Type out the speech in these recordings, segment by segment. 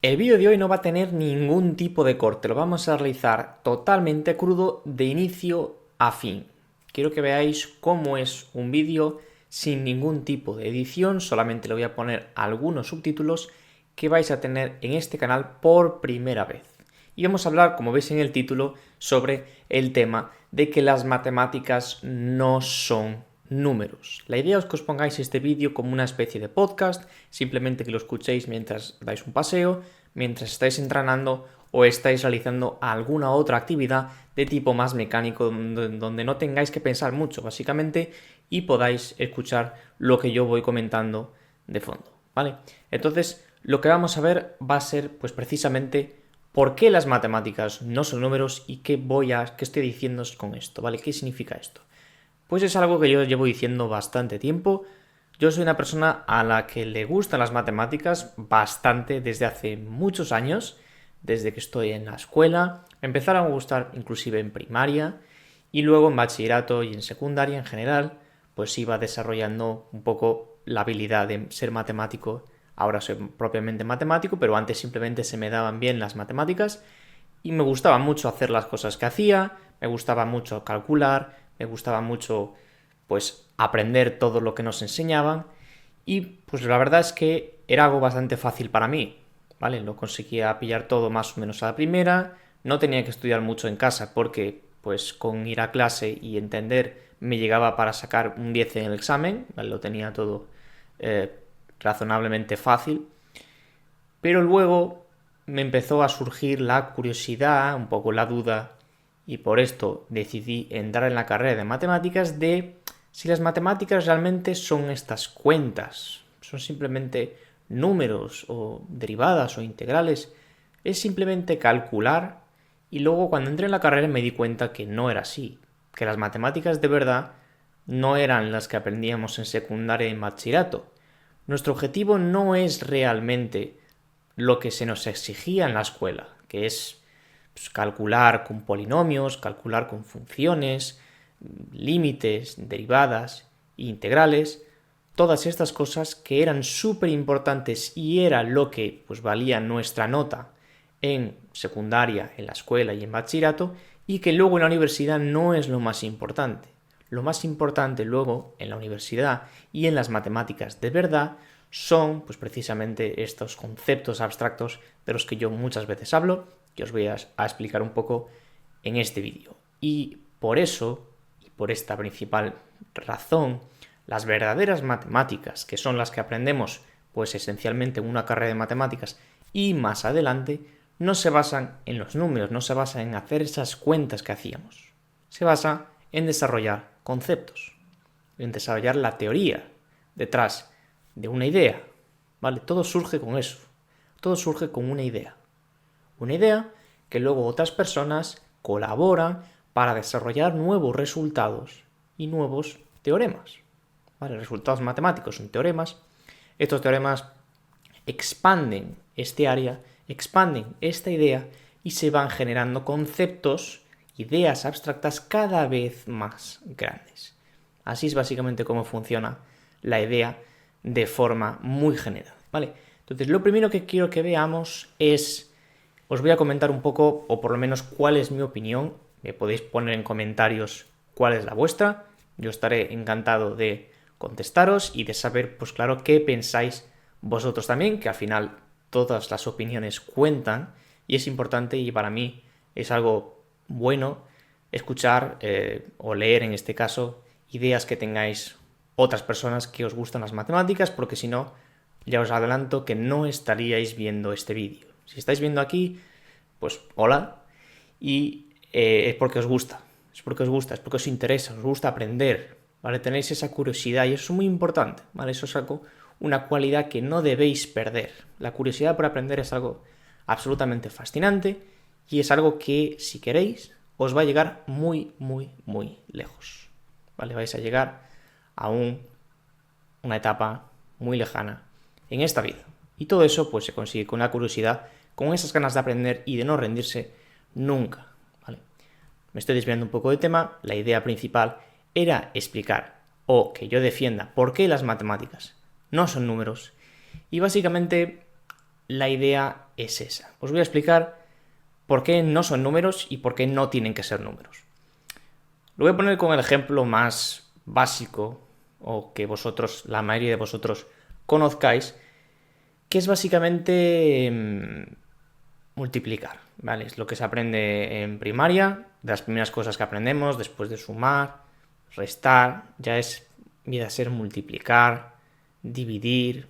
El vídeo de hoy no va a tener ningún tipo de corte, lo vamos a realizar totalmente crudo de inicio a fin. Quiero que veáis cómo es un vídeo sin ningún tipo de edición, solamente le voy a poner algunos subtítulos que vais a tener en este canal por primera vez. Y vamos a hablar, como veis en el título, sobre el tema de que las matemáticas no son números. La idea es que os pongáis este vídeo como una especie de podcast, simplemente que lo escuchéis mientras dais un paseo, mientras estáis entrenando o estáis realizando alguna otra actividad de tipo más mecánico donde no tengáis que pensar mucho básicamente y podáis escuchar lo que yo voy comentando de fondo, ¿vale? Entonces, lo que vamos a ver va a ser pues precisamente por qué las matemáticas no son números y qué estoy diciendo con esto, ¿vale? ¿Qué significa esto? Pues es algo que yo llevo diciendo bastante tiempo. Yo soy una persona a la que le gustan las matemáticas bastante desde hace muchos años, desde que estoy en la escuela. Me empezaron a gustar inclusive en primaria y luego en bachillerato y en secundaria en general, pues iba desarrollando un poco la habilidad de ser matemático. Ahora soy propiamente matemático, pero antes simplemente se me daban bien las matemáticas y me gustaba mucho hacer las cosas que hacía, me gustaba mucho calcular, me gustaba mucho pues aprender todo lo que nos enseñaban y pues la verdad es que era algo bastante fácil para mí, ¿vale? Lo conseguía pillar todo más o menos a la primera, no tenía que estudiar mucho en casa porque pues con ir a clase y entender me llegaba para sacar un 10 en el examen, ¿vale? Lo tenía todo eh, razonablemente fácil, pero luego me empezó a surgir la curiosidad, un poco la duda, y por esto decidí entrar en la carrera de matemáticas de si las matemáticas realmente son estas cuentas, son simplemente números o derivadas o integrales, es simplemente calcular y luego cuando entré en la carrera me di cuenta que no era así, que las matemáticas de verdad no eran las que aprendíamos en secundaria y en bachillerato. Nuestro objetivo no es realmente lo que se nos exigía en la escuela, que es pues, calcular con polinomios, calcular con funciones, límites, derivadas, integrales, todas estas cosas que eran súper importantes y era lo que pues valía nuestra nota en secundaria, en la escuela y en bachillerato, y que luego en la universidad no es lo más importante. Lo más importante luego en la universidad y en las matemáticas de verdad son pues precisamente estos conceptos abstractos de los que yo muchas veces hablo, que os voy a explicar un poco en este vídeo. Y por eso, y por esta principal razón, las verdaderas matemáticas, que son las que aprendemos pues esencialmente en una carrera de matemáticas y más adelante, no se basan en los números, no se basan en hacer esas cuentas que hacíamos. Se basa en desarrollar conceptos, en desarrollar la teoría detrás de una idea, ¿vale? Todo surge con eso, todo surge con una idea. Una idea que luego otras personas colaboran para desarrollar nuevos resultados y nuevos teoremas. ¿Vale? Resultados matemáticos son teoremas. Estos teoremas expanden este área, expanden esta idea y se van generando conceptos, ideas abstractas cada vez más grandes. Así es básicamente cómo funciona la idea de forma muy general, ¿vale? Entonces, lo primero que quiero que veamos es, os voy a comentar un poco, o por lo menos cuál es mi opinión. Me podéis poner en comentarios cuál es la vuestra. Yo estaré encantado de contestaros y de saber, pues claro, qué pensáis vosotros también, que al final todas las opiniones cuentan y es importante y para mí es algo bueno escuchar o leer en este caso ideas que tengáis otras personas que os gustan las matemáticas, porque si no, ya os adelanto que no estaríais viendo este vídeo. Si estáis viendo aquí, pues hola, y es porque os gusta, es porque os gusta, es porque os interesa, os gusta aprender, ¿vale? Tenéis esa curiosidad y eso es muy importante, ¿vale? Eso es algo, una cualidad que no debéis perder. La curiosidad por aprender es algo absolutamente fascinante y es algo que, si queréis, os va a llegar muy, muy, muy lejos, ¿vale? Vais a llegar a una etapa muy lejana en esta vida. Y todo eso pues se consigue con la curiosidad, con esas ganas de aprender y de no rendirse nunca, ¿vale? Me estoy desviando un poco de tema. La idea principal era explicar o que yo defienda por qué las matemáticas no son números y básicamente la idea es esa. Os voy a explicar por qué no son números y por qué no tienen que ser números. Lo voy a poner con el ejemplo más básico o que vosotros, la mayoría de vosotros, conozcáis, que es básicamente multiplicar, ¿vale? Es lo que se aprende en primaria, de las primeras cosas que aprendemos después de sumar, restar, ya viene a ser multiplicar, dividir,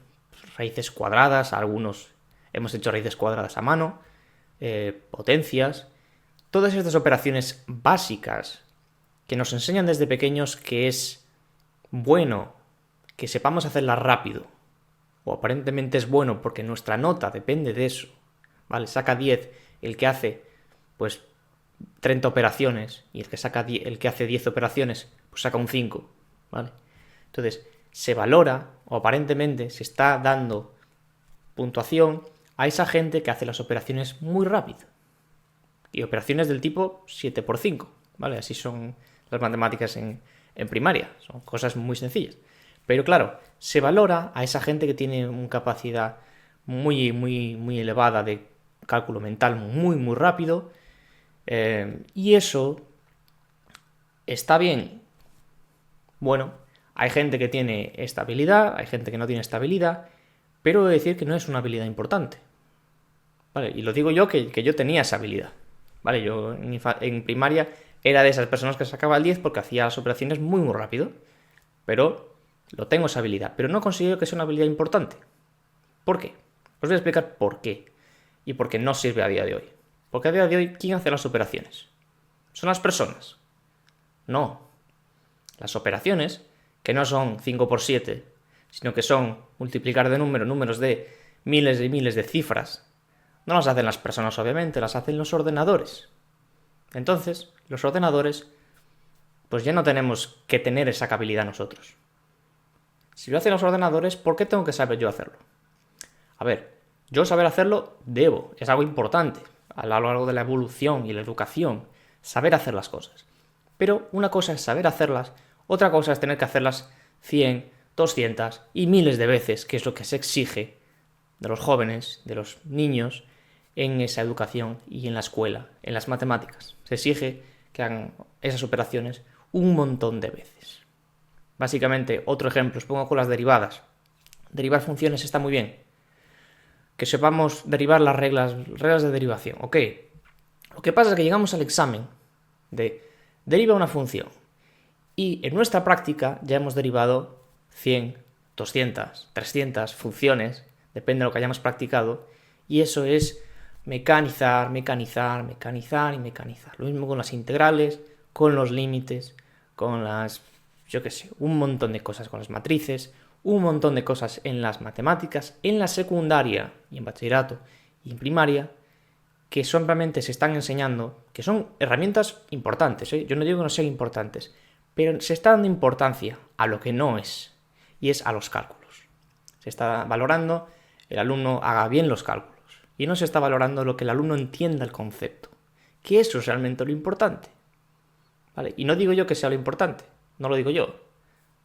raíces cuadradas, algunos hemos hecho raíces cuadradas a mano, potencias, todas estas operaciones básicas que nos enseñan desde pequeños que es bueno que sepamos hacerlas rápido, o aparentemente es bueno porque nuestra nota depende de eso, ¿vale? Saca 10 el que hace, pues, 30 operaciones, y el que hace 10 operaciones, pues saca un 5, ¿vale? Entonces, se valora, o aparentemente se está dando puntuación a esa gente que hace las operaciones muy rápido. Y operaciones del tipo 7×5, ¿vale? Así son las matemáticas en primaria, son cosas muy sencillas. Pero claro, se valora a esa gente que tiene una capacidad muy, muy, muy elevada de cálculo mental muy, muy rápido, y eso está bien. Bueno, hay gente que tiene esta habilidad, hay gente que no tiene esta habilidad, pero he de decir que no es una habilidad importante, ¿vale? Y lo digo yo que yo tenía esa habilidad, ¿vale? Yo en primaria era de esas personas que sacaba el 10 porque hacía las operaciones muy, muy rápido, pero lo tengo esa habilidad, pero no considero que sea una habilidad importante. ¿Por qué? Os voy a explicar por qué y por qué no sirve a día de hoy. Porque a día de hoy, ¿quién hace las operaciones? ¿Son las personas? No. Las operaciones, que no son 5×7, sino que son multiplicar de números de miles y miles de cifras, no las hacen las personas, obviamente, las hacen los ordenadores. Entonces, los ordenadores, pues ya no tenemos que tener esa habilidad nosotros. Si lo hacen los ordenadores, ¿por qué tengo que saber yo hacerlo? A ver, yo saber hacerlo es algo importante a lo largo de la evolución y la educación, saber hacer las cosas. Pero una cosa es saber hacerlas, otra cosa es tener que hacerlas 100, 200 y miles de veces, que es lo que se exige de los jóvenes, de los niños, en esa educación y en la escuela, en las matemáticas. Se exige que hagan esas operaciones un montón de veces. Básicamente, otro ejemplo, os pongo con las derivadas. Derivar funciones está muy bien. Que sepamos derivar las reglas de derivación. Ok. Lo que pasa es que llegamos al examen de deriva una función. Y en nuestra práctica ya hemos derivado 100, 200, 300 funciones, depende de lo que hayamos practicado, y eso es mecanizar, mecanizar, mecanizar y mecanizar. Lo mismo con las integrales, con los límites, con las, un montón de cosas, con las matrices, un montón de cosas en las matemáticas, en la secundaria y en bachillerato y en primaria, que simplemente se están enseñando, que son herramientas importantes, ¿eh? Yo no digo que no sean importantes, pero se está dando importancia a lo que no es, y es a los cálculos. Se está valorando el alumno haga bien los cálculos, y no se está valorando lo que el alumno entienda el concepto, que eso es realmente lo importante, ¿vale? Y no digo yo que sea lo importante, no lo digo yo,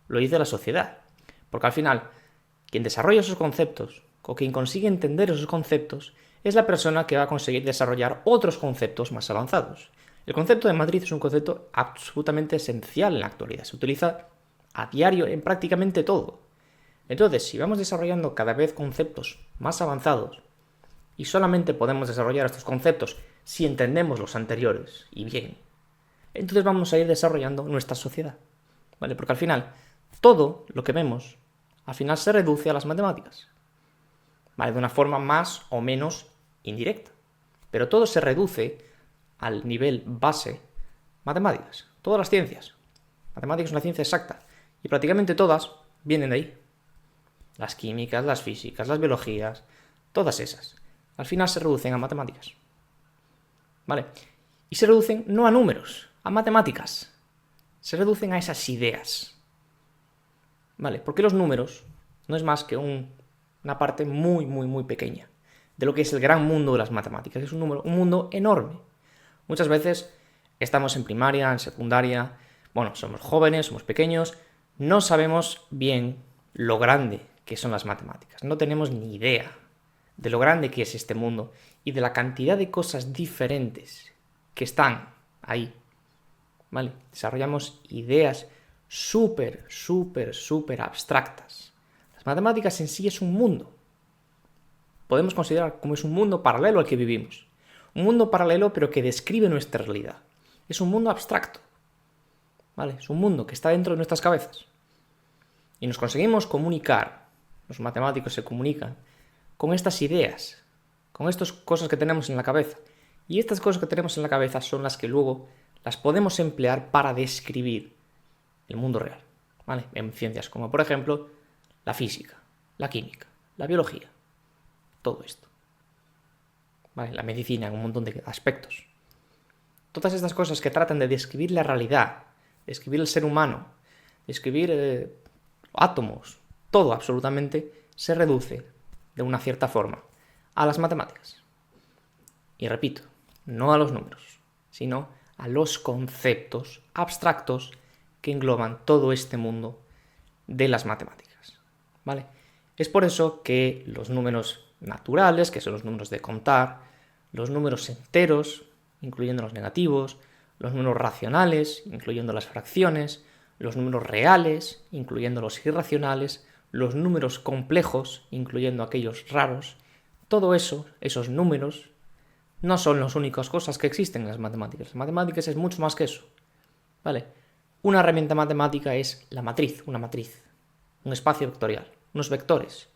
lo dice la sociedad, porque al final, quien desarrolla esos conceptos, o quien consigue entender esos conceptos, es la persona que va a conseguir desarrollar otros conceptos más avanzados. El concepto de matriz es un concepto absolutamente esencial en la actualidad. Se utiliza a diario en prácticamente todo. Entonces, si vamos desarrollando cada vez conceptos más avanzados, y solamente podemos desarrollar estos conceptos si entendemos los anteriores, y bien, entonces vamos a ir desarrollando nuestra sociedad, ¿vale? Porque al final, todo lo que vemos, al final se reduce a las matemáticas, ¿vale? De una forma más o menos indirecta. Pero todo se reduce al nivel base matemáticas. Todas las ciencias. Matemáticas es una ciencia exacta. Y prácticamente todas vienen de ahí. Las químicas, las físicas, las biologías, todas esas. Al final se reducen a matemáticas. ¿Vale? Y se reducen no a números, a matemáticas. Se reducen a esas ideas. ¿Vale? Porque los números no es más que una parte muy, muy, muy pequeña de lo que es el gran mundo de las matemáticas. Es un mundo enorme. Muchas veces estamos en primaria, en secundaria, somos jóvenes, somos pequeños, no sabemos bien lo grande que son las matemáticas. No tenemos ni idea de lo grande que es este mundo y de la cantidad de cosas diferentes que están ahí, ¿vale? Desarrollamos ideas súper abstractas. Las matemáticas en sí es un mundo. Podemos considerar como es un mundo paralelo al que vivimos. Un mundo paralelo pero que describe nuestra realidad. Es un mundo abstracto, ¿vale? Es un mundo que está dentro de nuestras cabezas. Y nos conseguimos comunicar, los matemáticos se comunican, con estas ideas, con estas cosas que tenemos en la cabeza. Y estas cosas que tenemos en la cabeza son las que luego las podemos emplear para describir el mundo real, ¿vale? En ciencias como, por ejemplo, la física, la química, la biología, todo esto, ¿vale? La medicina en un montón de aspectos. Todas estas cosas que tratan de describir la realidad, describir el ser humano, describir átomos, todo absolutamente, se reduce de una cierta forma a las matemáticas. Y repito, no a los números, sino a los conceptos abstractos que engloban todo este mundo de las matemáticas, ¿vale? Es por eso que los números naturales, que son los números de contar, los números enteros, incluyendo los negativos, los números racionales, incluyendo las fracciones, los números reales, incluyendo los irracionales, los números complejos, incluyendo aquellos raros, todo eso, esos números, no son las únicas cosas que existen en las matemáticas. Las matemáticas es mucho más que eso, ¿vale? Una herramienta matemática es la matriz, una matriz, un espacio vectorial, unos vectores,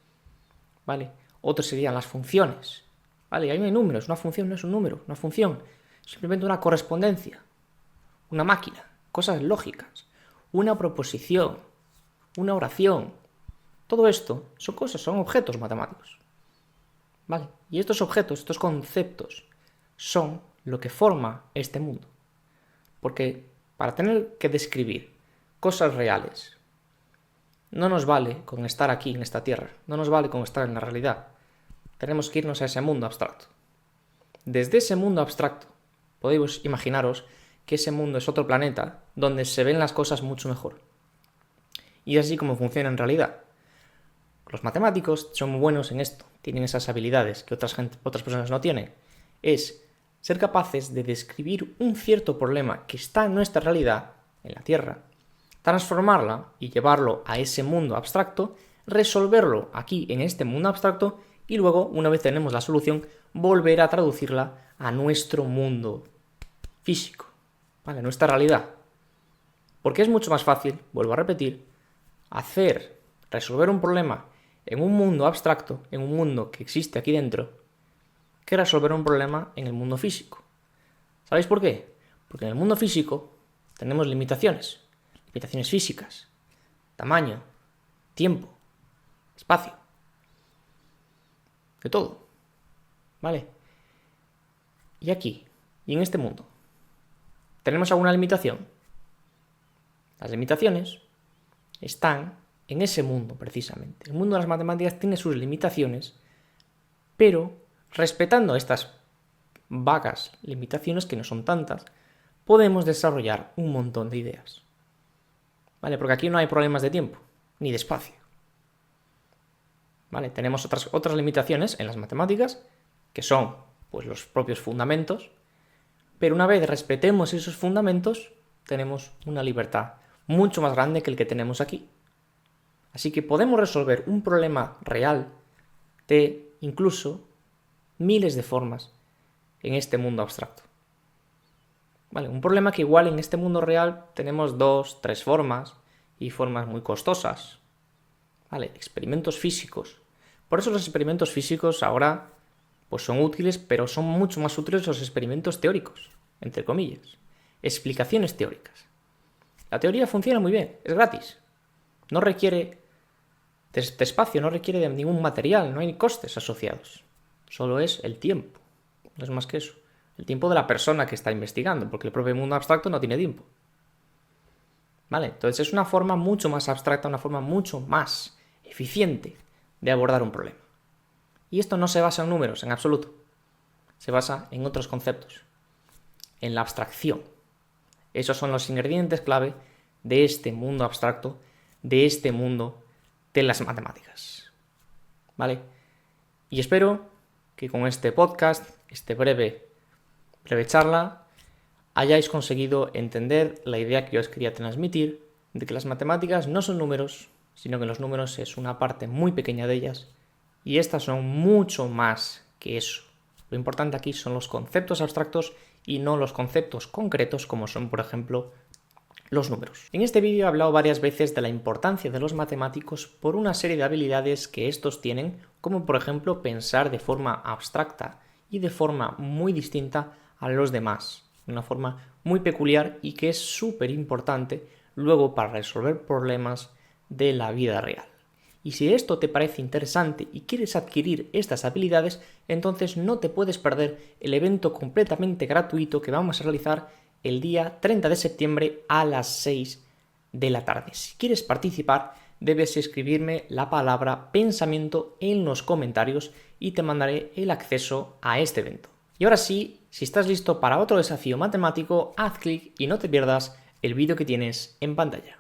¿vale? Otros serían las funciones, ¿vale? Ahí no hay números, una función no es un número, una función es simplemente una correspondencia, una máquina, cosas lógicas, una proposición, una oración. Todo esto son cosas, son objetos matemáticos, ¿vale? Y estos objetos, estos conceptos, son lo que forma este mundo. Porque para tener que describir cosas reales, no nos vale con estar aquí en esta tierra, no nos vale con estar en la realidad. Tenemos que irnos a ese mundo abstracto. Desde ese mundo abstracto, podéis imaginaros que ese mundo es otro planeta donde se ven las cosas mucho mejor. Y es así como funciona en realidad. Los matemáticos son muy buenos en esto, tienen esas habilidades que otras personas no tienen. Es ser capaces de describir un cierto problema que está en nuestra realidad, en la Tierra, transformarla y llevarlo a ese mundo abstracto, resolverlo aquí en este mundo abstracto y luego, una vez tenemos la solución, volver a traducirla a nuestro mundo físico, ¿vale? Nuestra realidad. Porque es mucho más fácil, vuelvo a repetir, resolver un problema en un mundo abstracto, en un mundo que existe aquí dentro, que resolver un problema en el mundo físico. ¿Sabéis por qué? Porque en el mundo físico tenemos limitaciones físicas, tamaño, tiempo, espacio, de todo, ¿vale? Y aquí, y en este mundo, ¿tenemos alguna limitación? Las limitaciones están en ese mundo, precisamente. El mundo de las matemáticas tiene sus limitaciones, pero respetando estas vagas limitaciones, que no son tantas, podemos desarrollar un montón de ideas. ¿Vale? Porque aquí no hay problemas de tiempo, ni de espacio. ¿Vale? Tenemos otras limitaciones en las matemáticas, que son pues, los propios fundamentos, pero una vez respetemos esos fundamentos, tenemos una libertad mucho más grande que el que tenemos aquí. Así que podemos resolver un problema real de incluso miles de formas en este mundo abstracto. ¿Vale? Un problema que igual en este mundo real tenemos 2, 3 formas y formas muy costosas. ¿Vale? Experimentos físicos. Por eso los experimentos físicos ahora pues son útiles, pero son mucho más útiles los experimentos teóricos, entre comillas. Explicaciones teóricas. La teoría funciona muy bien, es gratis. No requiere de espacio, no requiere de ningún material, no hay costes asociados. Solo es el tiempo, no es más que eso. El tiempo de la persona que está investigando, porque el propio mundo abstracto no tiene tiempo. ¿Vale? Entonces es una forma mucho más abstracta, una forma mucho más eficiente de abordar un problema. Y esto no se basa en números, en absoluto. Se basa en otros conceptos, en la abstracción. Esos son los ingredientes clave de este mundo abstracto, de este mundo de las matemáticas. ¿Vale? Y espero que con este podcast, este breve charla, hayáis conseguido entender la idea que yo os quería transmitir de que las matemáticas no son números, sino que los números es una parte muy pequeña de ellas y estas son mucho más que eso. Lo importante aquí son los conceptos abstractos y no los conceptos concretos como son, por ejemplo, los números. En este vídeo he hablado varias veces de la importancia de los matemáticos por una serie de habilidades que estos tienen, como por ejemplo pensar de forma abstracta y de forma muy distinta a los demás, de una forma muy peculiar y que es súper importante luego para resolver problemas de la vida real. Y si esto te parece interesante y quieres adquirir estas habilidades, entonces no te puedes perder el evento completamente gratuito que vamos a realizar el día 30 de septiembre a las 6 de la tarde. Si quieres participar, debes escribirme la palabra pensamiento en los comentarios y te mandaré el acceso a este evento. Y ahora sí, si estás listo para otro desafío matemático, haz clic y no te pierdas el vídeo que tienes en pantalla.